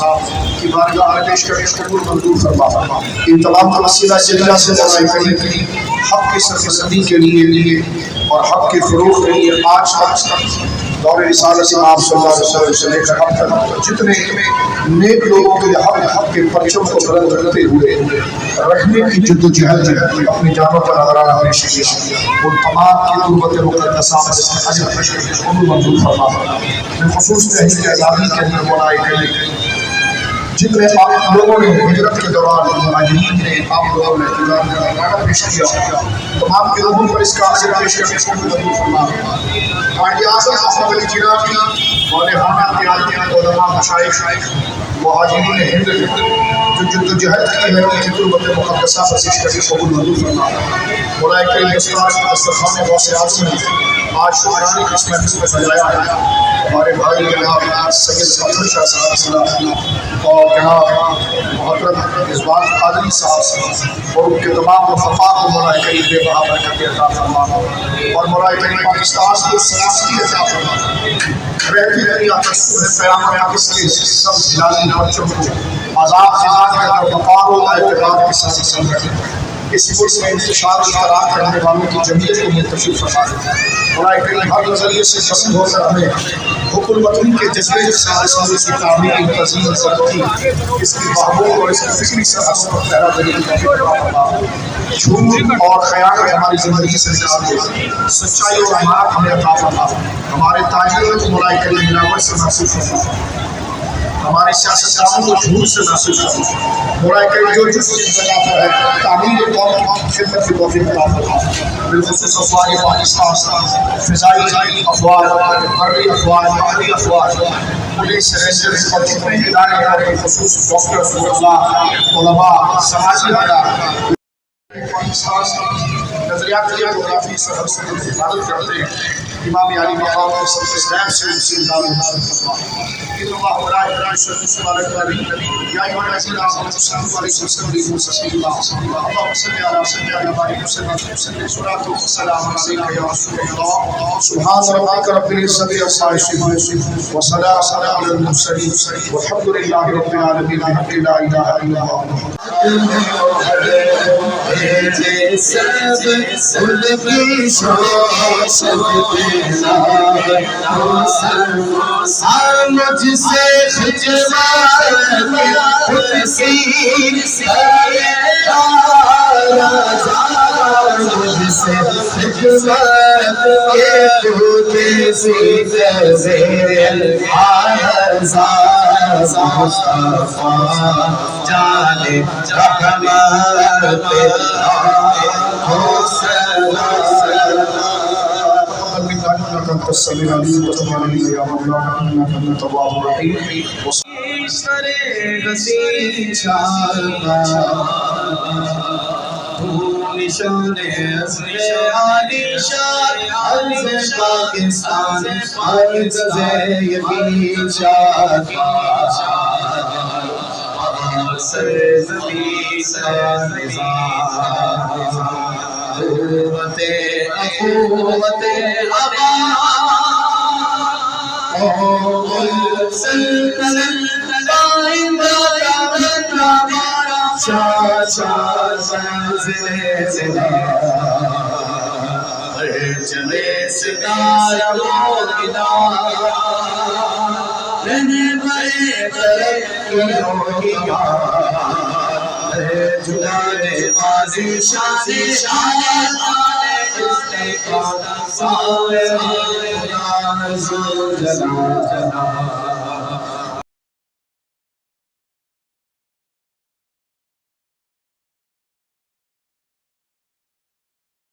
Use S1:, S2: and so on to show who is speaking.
S1: صاحب کی بارگاہ میں پیش کرنے قبول منظور فرما. ان تمام کا وسیلہ جلیلہ سے مولا کریم حق کی سرفسندی کے لیے اور حق کے فروغ کے لیے آج تک دور رسالت آپ صلی اللہ علیہ وسلم سے لے کر اب تک جتنے نیک لوگوں کے لیے حق کے پرچم کو بلند کرتے ہوئے رکھنے کی جدوجہد اپنی جانوں پر نظرانہ پیش کی ان تمام کی قربت مقدسہ سے قبول منظور فرما. بالخصوص تحریک آزادی کے اندر مولا کریم جتنے آپ لوگوں نے ہجرت کے دوران مہاجرین نے آپ لوگوں نے جدارانہ پیش کیا تمام کے لوگوں پر اس کا اثر پیش کرنے کو قبول فرما. قائد اعظم احمد علی جناح مولانا قیادت علماء مشائخ مہاجرین ہند جو جدوجہد کی ہے ان کی قربت مقدسہ پر پیش کرنے کو قبول منظور فرما. مولا کریم دسترخوان غوث اعظم نے آج شکرانے کی اس محفل میں سجایا ہے. ہمارے بھائی جناب سید ظفر شاہ صاحب اور جناب محترم اصباح قادری صاحب اور ان کے تمام وفاق کو مولا کریم بے بہا برکت عطا فرما اور مولا کریم پاکستان کو سلامتی عطا فرما. رہتی دنیا تسلیم قیامت اس کے سب جلالی پرچم کو آزاد خزان کا وقار و اعتبار کے ساتھ سمجھے اس ملک میں انتشار اشتراک کرنے والوں کی جمعیت کو منتشر فرما دے. مولا کریم ہر نظریے سے پسند ہو کر ہمیں حکم وطنی کے جذبے کے ساتھ اس ملک کی تعمیر کی تزئین ضرورتی اس کی محبوب اور اس کی فکری سرحد پر پہرا دینے کی توفیق عطا فرما. جھوٹ اور خیانت ہماری زندگی سے نکال دے. سچائی اور امانت ہمیں عطا فرما. ہمارے تاجروں کو مولا کریم ملاوٹ سے محفوظ فرما. ہمارے سیاستدانوں کو جھوٹ سے محفوظ فرما. مولا کریم جو جس جگہ پر ہے تعمیر قوم کی خدمت کی توفیق عطا فرما. بالخصوص افواج پاکستان فضائی افواج بحری افواج بحری افواج پولیس ریزرو اور جتنے ادارے ہیں بالخصوص ڈاکٹر علماء سماجی ادارہ پاکستان نظریاتی جغرافی سرحد سے حفاظت کرتے ہیں. امام علی مقام کے سب سے غیب سے ان سے امداد فرما. ان اللہ ملائکہ یصلون علی النبی یا ایھا الذین آمنوا صلوا علیہ وسلموا تسلیما. اللهم صل علی سیدنا محمد وسلم صلاۃ و سلام علیک یا رسول اللہ. سبحان ربک رب العزۃ عما یصفون وسلام علی المرسلین والحمد للہ رب العالمین بحق لا الہ الا اللہ. سب ان کی شوق مجھ سے خجوات اسی مجھ سے خجوات کے دودھ سی زیر آزاد مصطفیٰ جانے رحمت انت السميع العليم وتب علينا يا مولانا انك انت التواب الرحيم. نشان پاکستان یقین شاد سرزمین کا نظام قوت اخوت سلطنت آئندہ ہمارا شاہ منزل زندہ چلے ستاروں کی دار رہنے بڑے ترقیوں کی یاد جلانے بازی شان استقامت سارے جلال